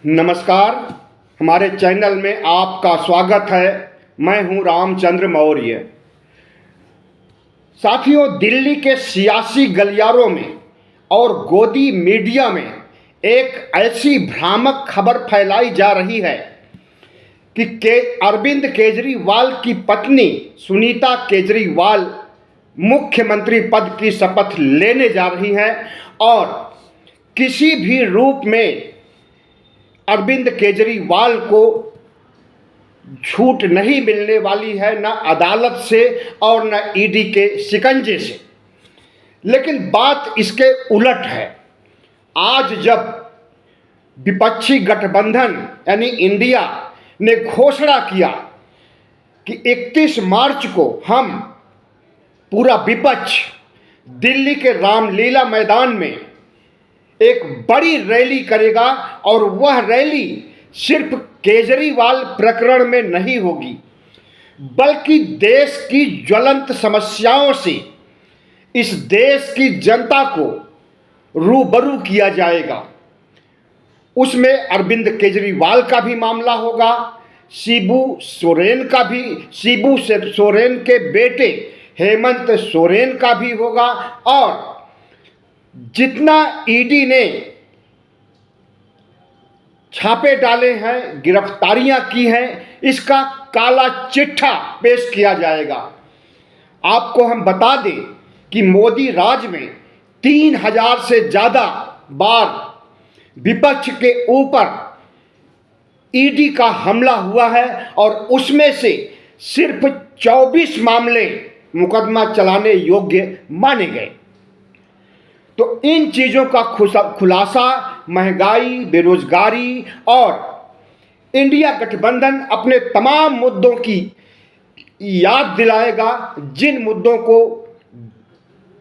नमस्कार। हमारे चैनल में आपका स्वागत है। मैं हूं रामचंद्र मौर्य। साथियों, दिल्ली के सियासी गलियारों में और गोदी मीडिया में एक ऐसी भ्रामक खबर फैलाई जा रही है कि अरविंद केजरीवाल की पत्नी सुनीता केजरीवाल मुख्यमंत्री पद की शपथ लेने जा रही हैं और किसी भी रूप में अरविंद केजरीवाल को छूट नहीं मिलने वाली है, न अदालत से और न ईडी के शिकंजे से। लेकिन बात इसके उलट है। आज जब विपक्षी गठबंधन यानी इंडिया ने घोषणा किया कि 31 मार्च को हम पूरा विपक्ष दिल्ली के रामलीला मैदान में एक बड़ी रैली करेगा और वह रैली सिर्फ केजरीवाल प्रकरण में नहीं होगी, बल्कि देश की ज्वलंत समस्याओं से इस देश की जनता को रूबरू किया जाएगा। उसमें अरविंद केजरीवाल का भी मामला होगा, शिबू सोरेन के बेटे हेमंत सोरेन का भी होगा और जितना ईडी ने छापे डाले हैं, गिरफ्तारियां की हैं, इसका काला चिट्ठा पेश किया जाएगा। आपको हम बता दें कि मोदी राज में 3000 से ज़्यादा बार विपक्ष के ऊपर ईडी का हमला हुआ है और उसमें से सिर्फ 24 मामले मुकदमा चलाने योग्य माने गए। तो इन चीज़ों का खुलासा महंगाई, बेरोजगारी और इंडिया गठबंधन अपने तमाम मुद्दों की याद दिलाएगा, जिन मुद्दों को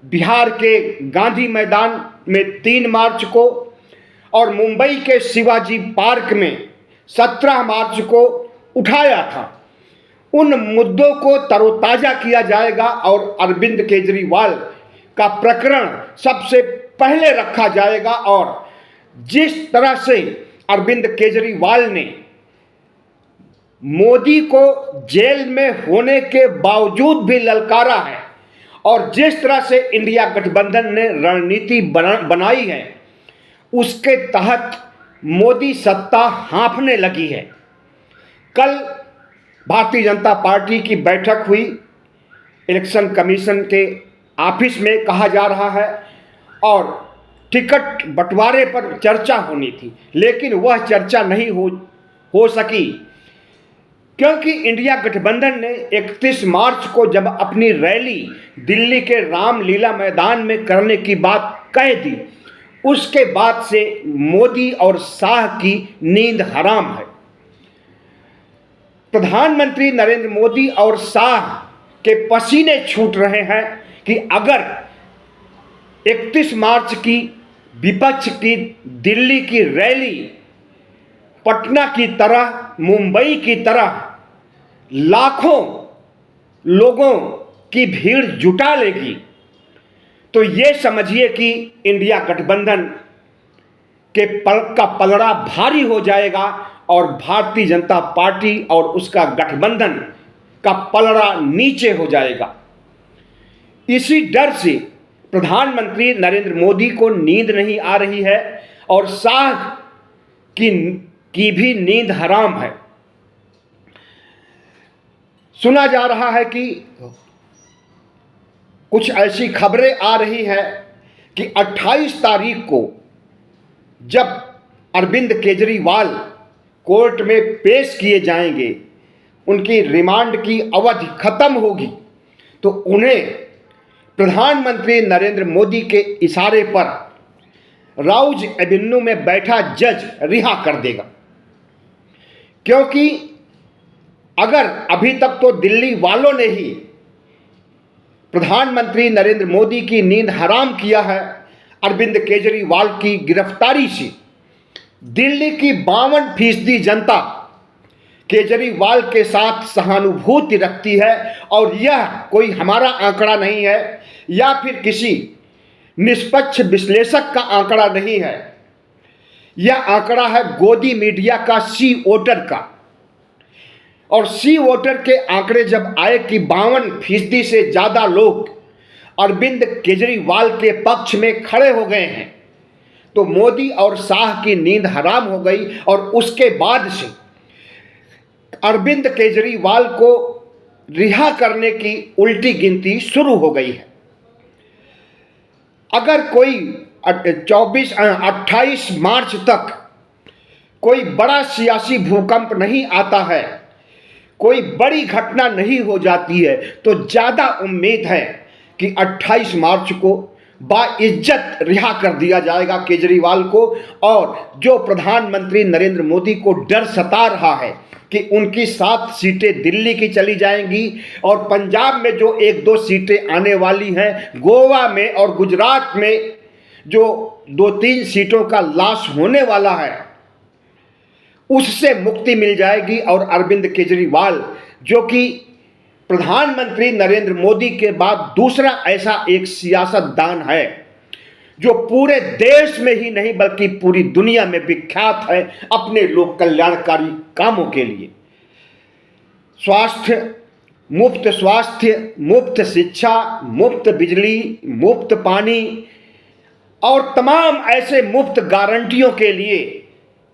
बिहार के गांधी मैदान में 3 मार्च को और मुंबई के शिवाजी पार्क में 17 मार्च को उठाया था। उन मुद्दों को तरोताज़ा किया जाएगा और अरविंद केजरीवाल का प्रकरण सबसे पहले रखा जाएगा। और जिस तरह से अरविंद केजरीवाल ने मोदी को जेल में होने के बावजूद भी ललकारा है और जिस तरह से इंडिया गठबंधन ने रणनीति बनाई है, उसके तहत मोदी सत्ता हाँफने लगी है। कल भारतीय जनता पार्टी की बैठक हुई, इलेक्शन कमीशन के ऑफिस में कहा जा रहा है और टिकट बंटवारे पर चर्चा होनी थी, लेकिन वह चर्चा नहीं हो सकी क्योंकि इंडिया गठबंधन ने 31 मार्च को जब अपनी रैली दिल्ली के रामलीला मैदान में करने की बात कह दी, उसके बाद से मोदी और शाह की नींद हराम है। प्रधानमंत्री नरेंद्र मोदी और शाह के पसीने छूट रहे हैं कि अगर 31 मार्च की विपक्ष की दिल्ली की रैली पटना की तरह, मुंबई की तरह लाखों लोगों की भीड़ जुटा लेगी, तो ये समझिए कि इंडिया गठबंधन के का पलड़ा भारी हो जाएगा और भारतीय जनता पार्टी और उसका गठबंधन का पलड़ा नीचे हो जाएगा। इसी डर से प्रधानमंत्री नरेंद्र मोदी को नींद नहीं आ रही है और शाह की भी नींद हराम है। सुना जा रहा है कि कुछ ऐसी खबरें आ रही हैं कि 28 तारीख को जब अरविंद केजरीवाल कोर्ट में पेश किए जाएंगे, उनकी रिमांड की अवधि खत्म होगी, तो उन्हें प्रधानमंत्री नरेंद्र मोदी के इशारे पर राउज एवेन्यू में बैठा जज रिहा कर देगा। क्योंकि अगर अभी तक तो दिल्ली वालों ने ही प्रधानमंत्री नरेंद्र मोदी की नींद हराम किया है, अरविंद केजरीवाल की गिरफ्तारी से दिल्ली की 52% जनता केजरीवाल के साथ सहानुभूति रखती है और यह कोई हमारा आंकड़ा नहीं है या फिर किसी निष्पक्ष विश्लेषक का आंकड़ा नहीं है। यह आंकड़ा है गोदी मीडिया का सी वोटर का। और सी वोटर के आंकड़े जब आए कि 52% से ज़्यादा लोग अरविंद केजरीवाल के पक्ष में खड़े हो गए हैं, तो मोदी और शाह की नींद हराम हो गई और उसके बाद से अरविंद केजरीवाल को रिहा करने की उल्टी गिनती शुरू हो गई है। अगर कोई 28 मार्च तक कोई बड़ा सियासी भूकंप नहीं आता है, कोई बड़ी घटना नहीं हो जाती है, तो ज़्यादा उम्मीद है कि 28 मार्च को बाइज्जत रिहा कर दिया जाएगा केजरीवाल को। और जो प्रधानमंत्री नरेंद्र मोदी को डर सता रहा है कि उनकी 7 सीटें दिल्ली की चली जाएंगी और पंजाब में जो 1-2 सीटें आने वाली हैं, गोवा में और गुजरात में जो 2-3 सीटों का लॉस होने वाला है, उससे मुक्ति मिल जाएगी। और अरविंद केजरीवाल जो कि प्रधानमंत्री नरेंद्र मोदी के बाद दूसरा ऐसा एक सियासतदान है जो पूरे देश में ही नहीं बल्कि पूरी दुनिया में विख्यात है अपने लोक कल्याणकारी कामों के लिए। स्वास्थ्य, मुफ्त शिक्षा, मुफ्त बिजली, मुफ्त पानी और तमाम ऐसे मुफ्त गारंटियों के लिए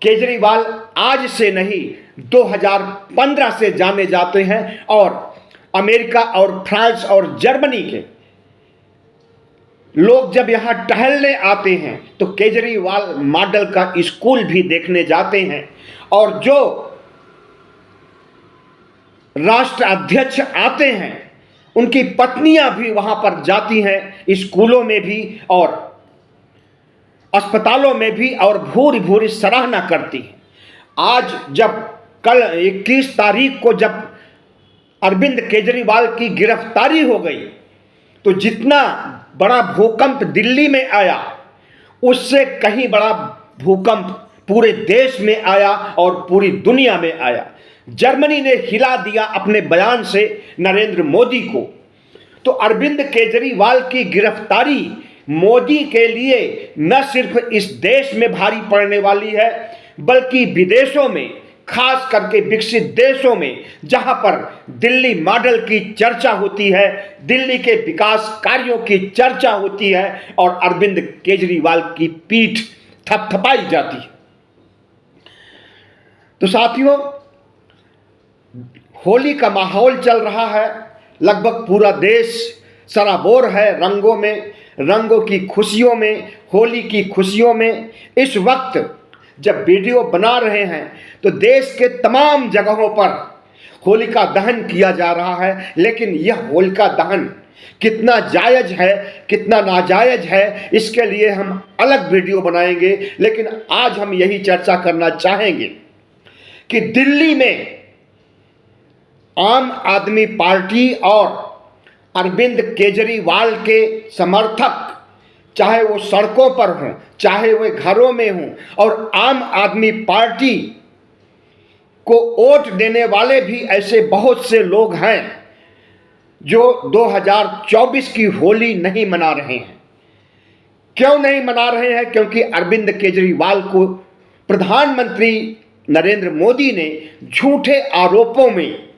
केजरीवाल आज से नहीं 2015 से जाने जाते हैं। और अमेरिका और फ्रांस और जर्मनी के लोग जब यहां टहलने आते हैं तो केजरीवाल मॉडल का स्कूल भी देखने जाते हैं। और जो राष्ट्र अध्यक्ष आते हैं उनकी पत्नियां भी वहां पर जाती हैं, स्कूलों में भी और अस्पतालों में भी, और भूरी भूरी सराहना करती हैं। आज जब कल 21 तारीख को जब अरविंद केजरीवाल की गिरफ्तारी हो गई तो जितना बड़ा भूकंप दिल्ली में आया उससे कहीं बड़ा भूकंप पूरे देश में आया और पूरी दुनिया में आया। जर्मनी ने हिला दिया अपने बयान से नरेंद्र मोदी को। तो अरविंद केजरीवाल की गिरफ्तारी मोदी के लिए न सिर्फ इस देश में भारी पड़ने वाली है बल्कि विदेशों में, खास करके विकसित देशों में जहां पर दिल्ली मॉडल की चर्चा होती है, दिल्ली के विकास कार्यों की चर्चा होती है और अरविंद केजरीवाल की पीठ थपथपाई जाती है। तो साथियों, होली का माहौल चल रहा है, लगभग पूरा देश सराबोर है रंगों में, रंगों की खुशियों में, होली की खुशियों में। इस वक्त जब वीडियो बना रहे हैं तो देश के तमाम जगहों पर होलिका दहन किया जा रहा है, लेकिन यह होलिका दहन कितना जायज है, कितना नाजायज है, इसके लिए हम अलग वीडियो बनाएंगे। लेकिन आज हम यही चर्चा करना चाहेंगे कि दिल्ली में आम आदमी पार्टी और अरविंद केजरीवाल के समर्थक, चाहे वो सड़कों पर हों, चाहे वो घरों में हों, और आम आदमी पार्टी को वोट देने वाले भी ऐसे बहुत से लोग हैं जो 2024 की होली नहीं मना रहे हैं। क्यों नहीं मना रहे हैं? क्योंकि अरविंद केजरीवाल को प्रधानमंत्री नरेंद्र मोदी ने झूठे आरोपों में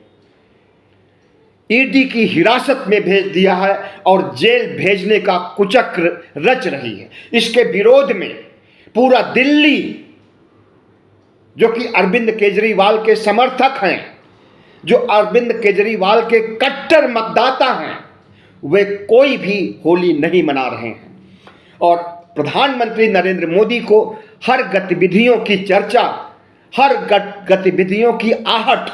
ईडी की हिरासत में भेज दिया है और जेल भेजने का कुचक्र रच रही है। इसके विरोध में पूरा दिल्ली, जो कि अरविंद केजरीवाल के समर्थक हैं, जो अरविंद केजरीवाल के कट्टर मतदाता हैं, वे कोई भी होली नहीं मना रहे हैं। और प्रधानमंत्री नरेंद्र मोदी को हर गतिविधियों की चर्चा, हर गतिविधियों की आहट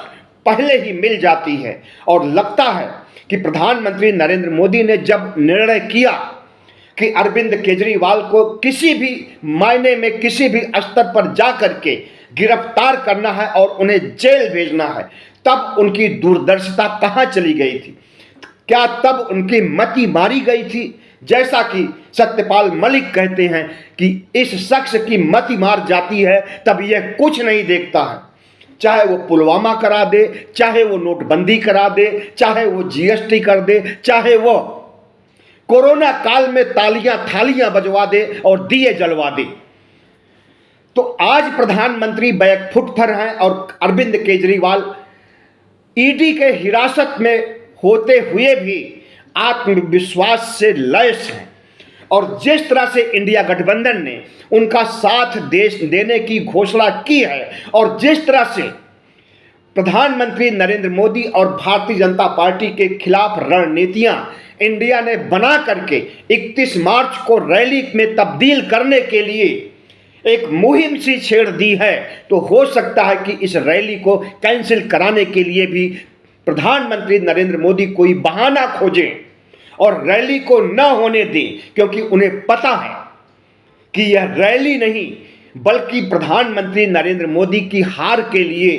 पहले ही मिल जाती है। और लगता है कि प्रधानमंत्री नरेंद्र मोदी ने जब निर्णय किया कि अरविंद केजरीवाल को किसी भी मायने में, किसी भी स्तर पर जा करके गिरफ्तार करना है और उन्हें जेल भेजना है, तब उनकी दूरदर्शिता कहाँ चली गई थी? क्या तब उनकी मति मारी गई थी? जैसा कि सत्यपाल मलिक कहते हैं कि इस शख्स की मति मार जाती है तब यह कुछ नहीं देखता है, चाहे वो पुलवामा करा दे, चाहे वो नोटबंदी करा दे, चाहे वो जीएसटी कर दे, चाहे वो कोरोना काल में तालियां थालियां बजवा दे और दिए जलवा दे। तो आज प्रधानमंत्री बैकफुट पर हैं और अरविंद केजरीवाल ईडी के हिरासत में होते हुए भी आत्मविश्वास से लैस हैं। और जिस तरह से इंडिया गठबंधन ने उनका साथ देने की घोषणा की है और जिस तरह से प्रधानमंत्री नरेंद्र मोदी और भारतीय जनता पार्टी के खिलाफ रणनीतियां इंडिया ने बना करके 31 मार्च को रैली में तब्दील करने के लिए एक मुहिम सी छेड़ दी है, तो हो सकता है कि इस रैली को कैंसिल कराने के लिए भी प्रधानमंत्री नरेंद्र मोदी कोई बहाना खोजें और रैली को न होने दें, क्योंकि उन्हें पता है कि यह रैली नहीं बल्कि प्रधानमंत्री नरेंद्र मोदी की हार के लिए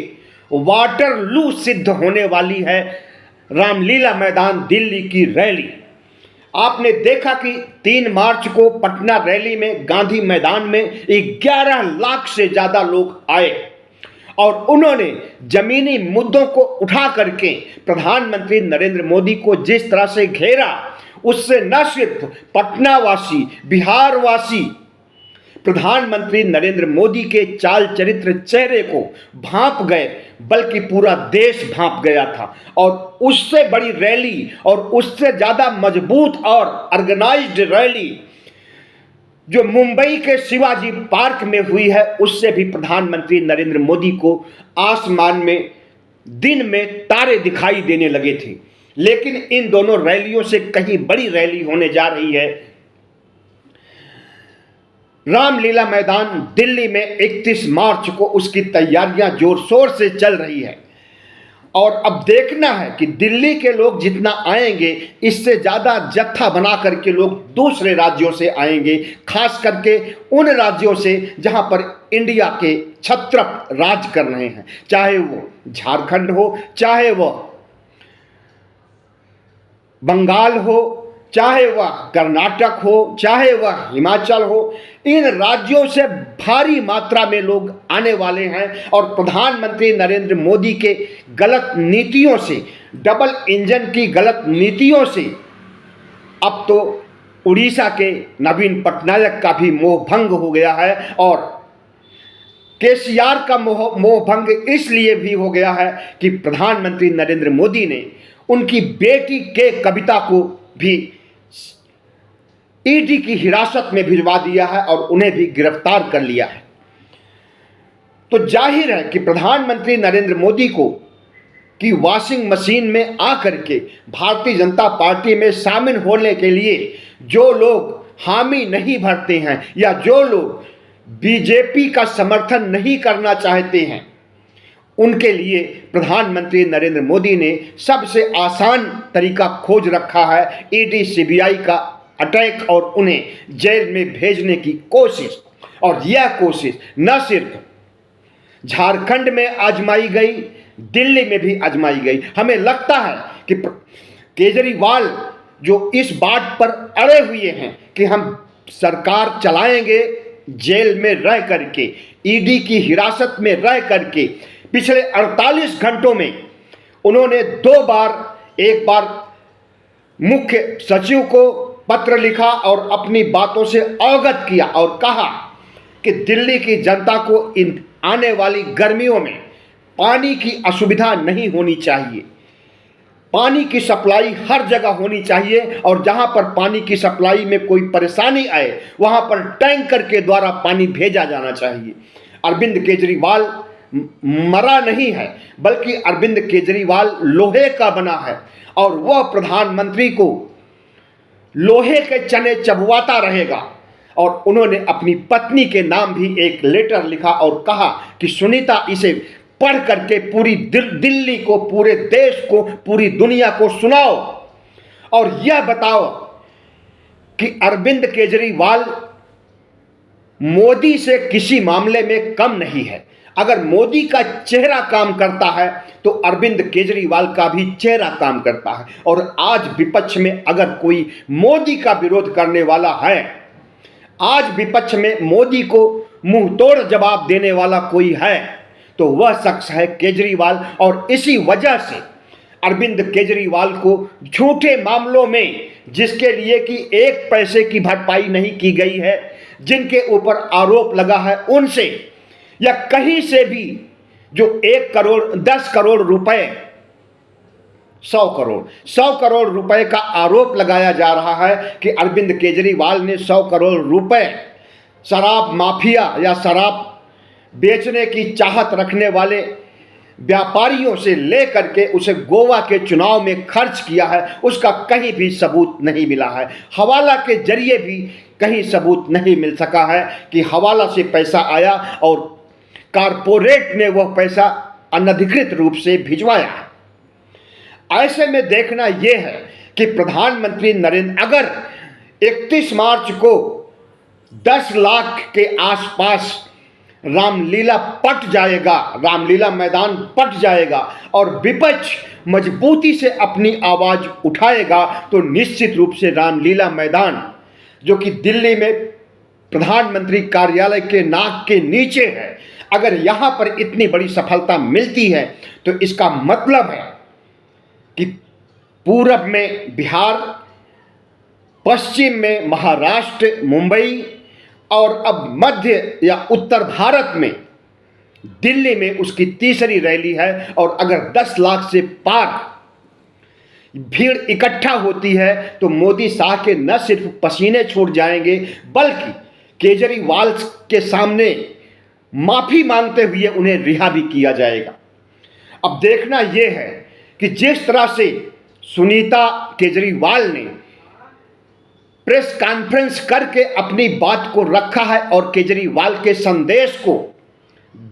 वाटरलू सिद्ध होने वाली है रामलीला मैदान दिल्ली की रैली। आपने देखा कि 3 मार्च को पटना रैली में गांधी मैदान में 11 लाख से ज़्यादा लोग आए और उन्होंने जमीनी मुद्दों को उठा करके प्रधानमंत्री नरेंद्र मोदी को जिस तरह से घेरा, उससे न सिर्फ पटना वासी, बिहार वासी प्रधानमंत्री नरेंद्र मोदी के चाल चरित्र चेहरे को भांप गए, बल्कि पूरा देश भांप गया था। और उससे बड़ी रैली और उससे ज़्यादा मजबूत और ऑर्गेनाइज्ड रैली जो मुंबई के शिवाजी पार्क में हुई है, उससे भी प्रधानमंत्री नरेंद्र मोदी को आसमान में दिन में तारे दिखाई देने लगे थे। लेकिन इन दोनों रैलियों से कहीं बड़ी रैली होने जा रही है रामलीला मैदान दिल्ली में 31 मार्च को। उसकी तैयारियां जोर शोर से चल रही है और अब देखना है कि दिल्ली के लोग जितना आएंगे, इससे ज़्यादा जत्था बना करके लोग दूसरे राज्यों से आएंगे, खास करके उन राज्यों से जहां पर इंडिया के छत्रप राज कर रहे हैं, चाहे वो झारखंड हो, चाहे वह बंगाल हो, चाहे वह कर्नाटक हो, चाहे वह हिमाचल हो। इन राज्यों से भारी मात्रा में लोग आने वाले हैं और प्रधानमंत्री नरेंद्र मोदी के गलत नीतियों से, डबल इंजन की गलत नीतियों से अब तो उड़ीसा के नवीन पटनायक का भी मोह भंग हो गया है और केसीआर का मोह भंग इसलिए भी हो गया है कि प्रधानमंत्री नरेंद्र मोदी ने उनकी बेटी के कविता को भी ईडी की हिरासत में भिजवा दिया है और उन्हें भी गिरफ्तार कर लिया है। तो जाहिर है कि प्रधानमंत्री नरेंद्र मोदी को की वॉशिंग मशीन में आकर के भारतीय जनता पार्टी में शामिल होने के लिए जो लोग हामी नहीं भरते हैं या जो लोग बीजेपी का समर्थन नहीं करना चाहते हैं, उनके लिए प्रधानमंत्री नरेंद्र मोदी ने सबसे आसान तरीका खोज रखा है, ईडी सीबीआई का अटैक और उन्हें जेल में भेजने की कोशिश। और यह कोशिश न सिर्फ झारखंड में आजमाई गई, दिल्ली में भी आजमाई गई। हमें लगता है कि केजरीवाल जो इस बात पर अड़े हुए हैं कि हम सरकार चलाएंगे जेल में रह करके, ईडी की हिरासत में रह करके, पिछले 48 घंटों में उन्होंने 2 बार, एक बार मुख्य सचिव को पत्र लिखा और अपनी बातों से अवगत किया और कहा कि दिल्ली की जनता को इन आने वाली गर्मियों में पानी की असुविधा नहीं होनी चाहिए, पानी की सप्लाई हर जगह होनी चाहिए और जहां पर पानी की सप्लाई में कोई परेशानी आए वहां पर टैंकर के द्वारा पानी भेजा जाना चाहिए। अरविंद केजरीवाल मरा नहीं है, बल्कि अरविंद केजरीवाल लोहे का बना है और वह प्रधानमंत्री को लोहे के चने चबवाता रहेगा। और उन्होंने अपनी पत्नी के नाम भी एक लेटर लिखा और कहा कि सुनीता, इसे पढ़ करके पूरी दिल्ली को, पूरे देश को, पूरी दुनिया को सुनाओ और यह बताओ कि अरविंद केजरीवाल मोदी से किसी मामले में कम नहीं है। अगर मोदी का चेहरा काम करता है तो अरविंद केजरीवाल का भी चेहरा काम करता है। और आज विपक्ष में अगर कोई मोदी का विरोध करने वाला है, आज विपक्ष में मोदी को मुंह तोड़ जवाब देने वाला कोई है, तो वह शख्स है केजरीवाल। और इसी वजह से अरविंद केजरीवाल को झूठे मामलों में, जिसके लिए कि 1 पैसे की भरपाई नहीं की गई है, जिनके ऊपर आरोप लगा है उनसे, या कहीं से भी जो 1 करोड़ 10 करोड़ रुपए 100 करोड़ रुपए का आरोप लगाया जा रहा है कि अरविंद केजरीवाल ने 100 करोड़ रुपए शराब माफिया या शराब बेचने की चाहत रखने वाले व्यापारियों से लेकर के उसे गोवा के चुनाव में खर्च किया है, उसका कहीं भी सबूत नहीं मिला है। हवाला के जरिए भी कहीं सबूत नहीं मिल सका है कि हवाला से पैसा आया और कारपोरेट ने वह पैसा अनधिकृत रूप से भिजवाया है। ऐसे में देखना यह है कि प्रधानमंत्री नरेंद्र, अगर 31 मार्च को 10 लाख के आसपास रामलीला पट जाएगा, रामलीला मैदान पट जाएगा और विपक्ष मजबूती से अपनी आवाज उठाएगा, तो निश्चित रूप से रामलीला मैदान, जो कि दिल्ली में प्रधानमंत्री कार्यालय के नाक के नीचे है, अगर यहां पर इतनी बड़ी सफलता मिलती है तो इसका मतलब है कि पूरब में बिहार, पश्चिम में महाराष्ट्र, मुंबई और अब मध्य या उत्तर भारत में दिल्ली में उसकी तीसरी रैली है। और अगर 10 लाख से पार भीड़ इकट्ठा होती है तो मोदी शाह के न सिर्फ पसीने छूट जाएंगे बल्कि केजरीवाल के सामने माफी मांगते हुए उन्हें रिहा भी किया जाएगा। अब देखना यह है कि जिस तरह से सुनीता केजरीवाल ने प्रेस कॉन्फ्रेंस करके अपनी बात को रखा है और केजरीवाल के संदेश को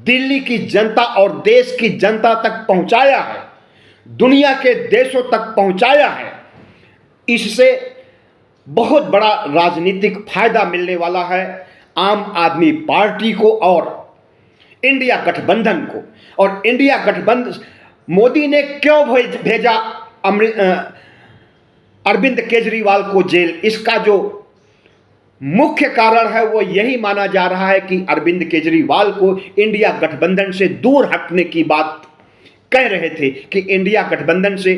दिल्ली की जनता और देश की जनता तक पहुंचाया है, दुनिया के देशों तक पहुंचाया है, इससे बहुत बड़ा राजनीतिक फायदा मिलने वाला है आम आदमी पार्टी को और इंडिया गठबंधन को। और इंडिया गठबंधन, मोदी ने क्यों भेजा अरविंद केजरीवाल को जेल, इसका जो मुख्य कारण है वो यही माना जा रहा है कि अरविंद केजरीवाल को इंडिया गठबंधन से दूर हटने की बात कह रहे थे कि इंडिया गठबंधन से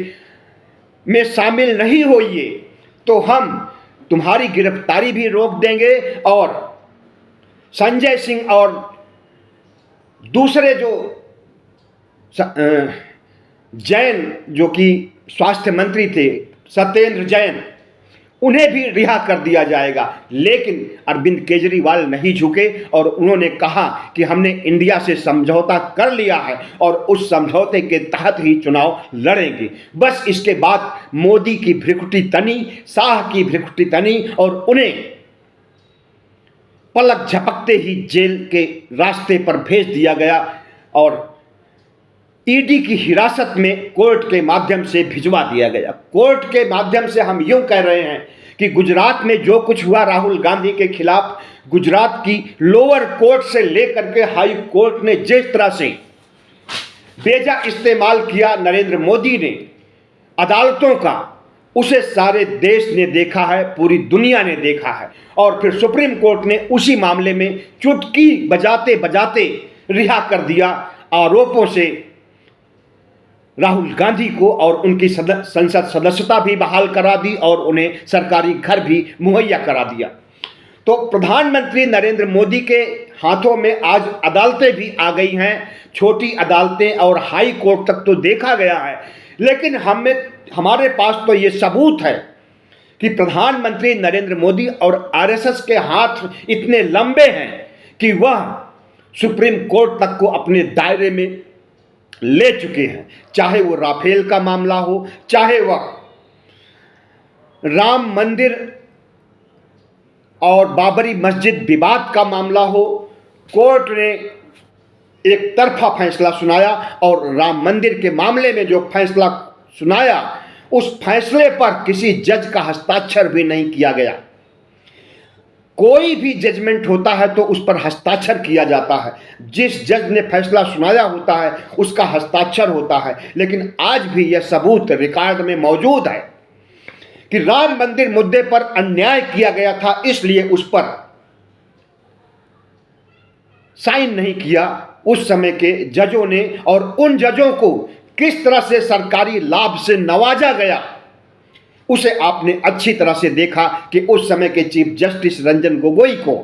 में शामिल नहीं होइए तो हम तुम्हारी गिरफ्तारी भी रोक देंगे और संजय सिंह और दूसरे जो जैन जो कि स्वास्थ्य मंत्री थे, सत्येंद्र जैन, उन्हें भी रिहा कर दिया जाएगा। लेकिन अरविंद केजरीवाल नहीं झुके और उन्होंने कहा कि हमने इंडिया से समझौता कर लिया है और उस समझौते के तहत ही चुनाव लड़ेंगे। बस इसके बाद मोदी की भ्रिकुटी तनी, शाह की भ्रिकुटी तनी और उन्हें पलक झपकते ही जेल के रास्ते पर भेज दिया गया और ईडी की हिरासत में कोर्ट के माध्यम से भिजवा दिया गया। कोर्ट के माध्यम से हम यूं कह रहे हैं कि गुजरात में जो कुछ हुआ राहुल गांधी के खिलाफ, गुजरात की लोअर कोर्ट से लेकर के हाई कोर्ट ने जिस तरह से बेजा इस्तेमाल किया नरेंद्र मोदी ने अदालतों का, उसे सारे देश ने देखा है, पूरी दुनिया ने देखा है। और फिर सुप्रीम कोर्ट ने उसी मामले में चुटकी बजाते बजाते रिहा कर दिया आरोपों से राहुल गांधी को और उनकी संसद सदस्यता भी बहाल करा दी और उन्हें सरकारी घर भी मुहैया करा दिया। तो प्रधानमंत्री नरेंद्र मोदी के हाथों में आज अदालतें भी आ गई हैं, छोटी अदालतें और हाई कोर्ट तक तो देखा गया है। लेकिन हमारे पास तो ये सबूत है कि प्रधानमंत्री नरेंद्र मोदी और आरएसएस के हाथ इतने लंबे हैं कि वह सुप्रीम कोर्ट तक को अपने दायरे में ले चुके हैं। चाहे वो राफेल का मामला हो, चाहे वह राम मंदिर और बाबरी मस्जिद विवाद का मामला हो, कोर्ट ने एक तरफा फैसला सुनाया और राम मंदिर के मामले में जो फैसला सुनाया उस फैसले पर किसी जज का हस्ताक्षर भी नहीं किया गया। कोई भी जजमेंट होता है तो उस पर हस्ताक्षर किया जाता है, जिस जज ने फैसला सुनाया होता है उसका हस्ताक्षर होता है। लेकिन आज भी यह सबूत रिकॉर्ड में मौजूद है कि राम मंदिर मुद्दे पर अन्याय किया गया था, इसलिए उस पर साइन नहीं किया उस समय के जजों ने। और उन जजों को किस तरह से सरकारी लाभ से नवाजा गया उसे आपने अच्छी तरह से देखा कि उस समय के चीफ जस्टिस रंजन गोगोई को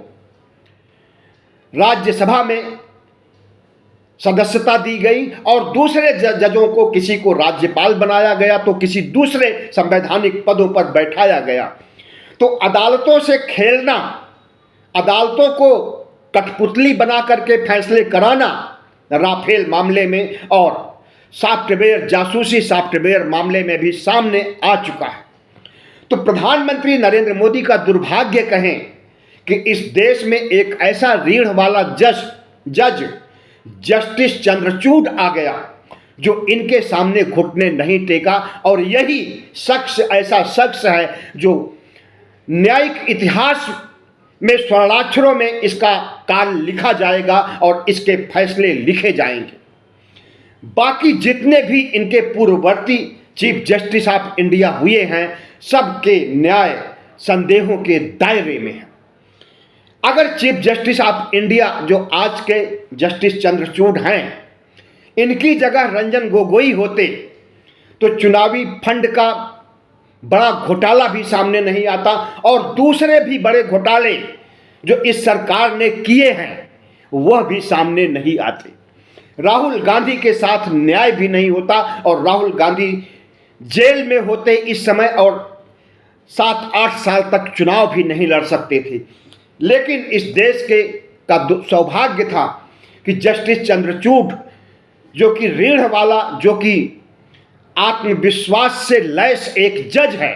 राज्यसभा में सदस्यता दी गई और दूसरे जजों को, किसी को राज्यपाल बनाया गया तो किसी दूसरे संवैधानिक पदों पर बैठाया गया। तो अदालतों से खेलना, अदालतों को कठपुतली बना करके फैसले कराना राफेल मामले में और सॉफ्टवेयर, जासूसी सॉफ्टवेयर मामले में भी सामने आ चुका है। तो प्रधानमंत्री नरेंद्र मोदी का दुर्भाग्य कहें कि इस देश में एक ऐसा रीढ़ वाला जज जस्टिस चंद्रचूड़ आ गया जो इनके सामने घुटने नहीं टेका, और यही शख्स ऐसा शख्स है जो न्यायिक इतिहास में स्वर्णाक्षरों में इसका काल लिखा जाएगा और इसके फैसले लिखे जाएंगे। बाकी जितने भी इनके पूर्ववर्ती चीफ जस्टिस ऑफ इंडिया हुए हैं, सबके न्याय संदेहों के दायरे में है। अगर चीफ जस्टिस ऑफ इंडिया जो आज के जस्टिस चंद्रचूड़ हैं, इनकी जगह रंजन गोगोई होते तो चुनावी फंड का बड़ा घोटाला भी सामने नहीं आता और दूसरे भी बड़े घोटाले जो इस सरकार ने किए हैं वह भी सामने नहीं आते। राहुल गांधी के साथ न्याय भी नहीं होता और राहुल गांधी जेल में होते इस समय और 7-8 साल तक चुनाव भी नहीं लड़ सकते थे। लेकिन इस देश के का सौभाग्य था कि जस्टिस चंद्रचूड़ जो कि रीढ़ वाला, जो कि आत्मविश्वास से लैस एक जज है,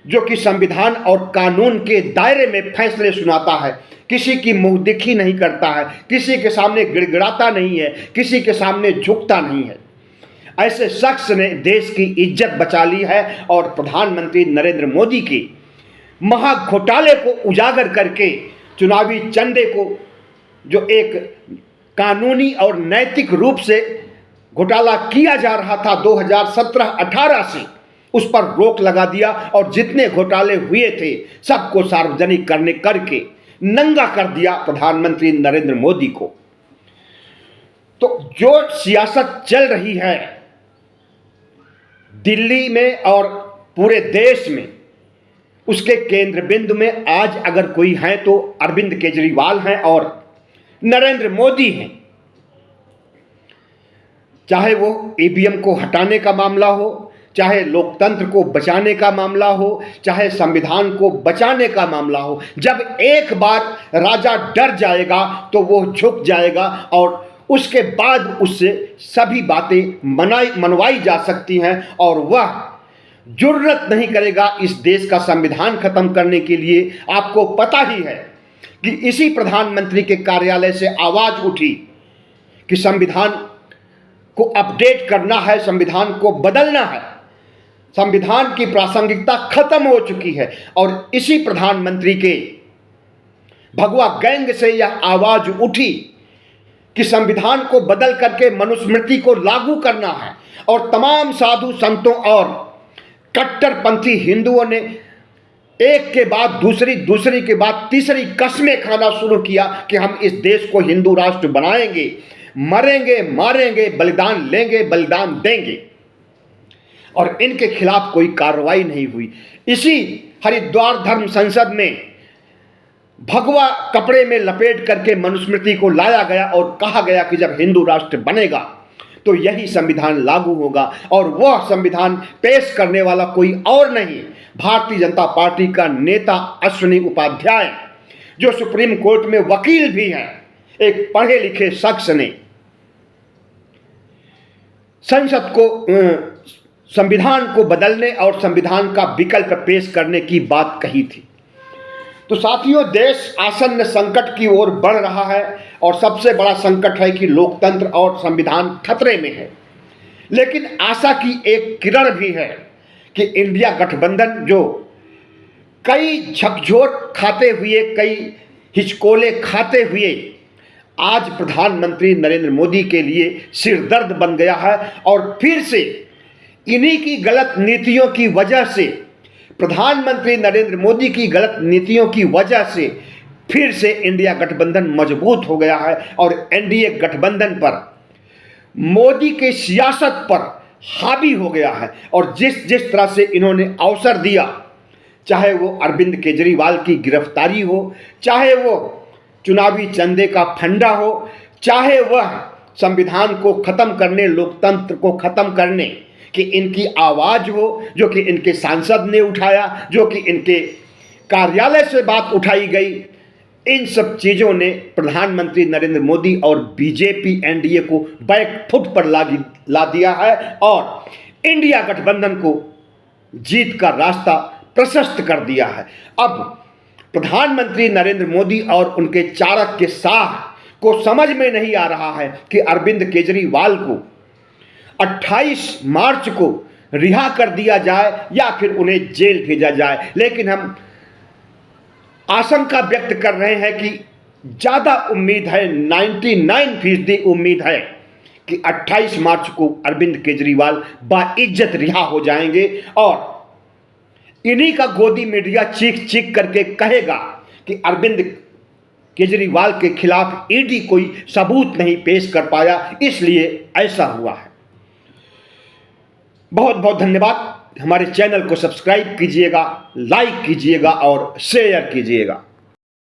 जो कि संविधान और कानून के दायरे में फैसले सुनाता है, किसी की मुंहदिखी नहीं करता है, किसी के सामने गिड़गिड़ाता नहीं है, किसी के सामने झुकता नहीं है, ऐसे शख्स ने देश की इज्जत बचा ली है। और प्रधानमंत्री नरेंद्र मोदी के महाघोटाले को उजागर करके चुनावी चंदे को, जो एक कानूनी और नैतिक रूप से घोटाला किया जा रहा था 2017-18 से, उस पर रोक लगा दिया और जितने घोटाले हुए थे सबको सार्वजनिक करके नंगा कर दिया प्रधानमंत्री नरेंद्र मोदी को। तो जो सियासत चल रही है दिल्ली में और पूरे देश में, उसके केंद्र बिंदु में आज अगर कोई है तो अरविंद केजरीवाल हैं और नरेंद्र मोदी हैं। चाहे वो ईवीएम को हटाने का मामला हो, चाहे लोकतंत्र को बचाने का मामला हो, चाहे संविधान को बचाने का मामला हो, जब एक बार राजा डर जाएगा तो वो झुक जाएगा और उसके बाद उससे सभी बातें मनवाई जा सकती हैं और वह जुर्रत नहीं करेगा इस देश का संविधान खत्म करने के लिए। आपको पता ही है कि इसी प्रधानमंत्री के कार्यालय से आवाज उठी कि संविधान को अपडेट करना है, संविधान को बदलना है, संविधान की प्रासंगिकता खत्म हो चुकी है। और इसी प्रधानमंत्री के भगवा गैंग से यह आवाज उठी कि संविधान को बदल करके मनुस्मृति को लागू करना है। और तमाम साधु संतों और कट्टरपंथी हिंदुओं ने एक के बाद दूसरी, दूसरी के बाद तीसरी कस्में खाना शुरू किया कि हम इस देश को हिंदू राष्ट्र बनाएंगे, मरेंगे, मारेंगे, बलिदान लेंगे, बलिदान देंगे। और इनके खिलाफ कोई कार्रवाई नहीं हुई। इसी हरिद्वार धर्म संसद में भगवा कपड़े में लपेट करके मनुस्मृति को लाया गया और कहा गया कि जब हिंदू राष्ट्र बनेगा तो यही संविधान लागू होगा। और वह संविधान पेश करने वाला कोई और नहीं, भारतीय जनता पार्टी का नेता अश्विनी उपाध्याय, जो सुप्रीम कोर्ट में वकील भी हैं, एक पढ़े लिखे शख्स ने संसद को, संविधान को बदलने और संविधान का विकल्प पेश करने की बात कही थी। तो साथियों, देश आसन्न संकट की ओर बढ़ रहा है और सबसे बड़ा संकट है कि लोकतंत्र और संविधान खतरे में है। लेकिन आशा की एक किरण भी है कि इंडिया गठबंधन, जो कई झकझोर खाते हुए, कई हिचकोले खाते हुए आज प्रधानमंत्री नरेंद्र मोदी के लिए सिरदर्द बन गया है और फिर से इन्हीं की गलत नीतियों की वजह से, प्रधानमंत्री नरेंद्र मोदी की गलत नीतियों की वजह से फिर से इंडिया गठबंधन मजबूत हो गया है और एनडीए गठबंधन पर, मोदी के सियासत पर हावी हो गया है। और जिस तरह से इन्होंने अवसर दिया, चाहे वो अरविंद केजरीवाल की गिरफ्तारी हो, चाहे वो चुनावी चंदे का फंडा हो, चाहे वह संविधान को खत्म करने, लोकतंत्र को खत्म करने कि इनकी आवाज हो, जो कि इनके सांसद ने उठाया, जो कि इनके कार्यालय से बात उठाई गई, इन सब चीजों ने प्रधानमंत्री नरेंद्र मोदी और बीजेपी एनडीए को बैकफुट पर ला दिया है और इंडिया गठबंधन को जीत का रास्ता प्रशस्त कर दिया है। अब प्रधानमंत्री नरेंद्र मोदी और उनके चाणक्य के शाह को समझ में नहीं आ रहा है कि अरविंद केजरीवाल को 28 मार्च को रिहा कर दिया जाए या फिर उन्हें जेल भेजा जाए। लेकिन हम आशंका व्यक्त कर रहे हैं कि ज़्यादा उम्मीद है, 99% उम्मीद है कि 28 मार्च को अरविंद केजरीवाल बाइज्जत रिहा हो जाएंगे और इन्हीं का गोदी मीडिया चीख चीख करके कहेगा कि अरविंद केजरीवाल के खिलाफ ईडी कोई सबूत नहीं पेश कर पाया, इसलिए ऐसा हुआ है। बहुत बहुत धन्यवाद। हमारे चैनल को सब्सक्राइब कीजिएगा, लाइक कीजिएगा और शेयर कीजिएगा।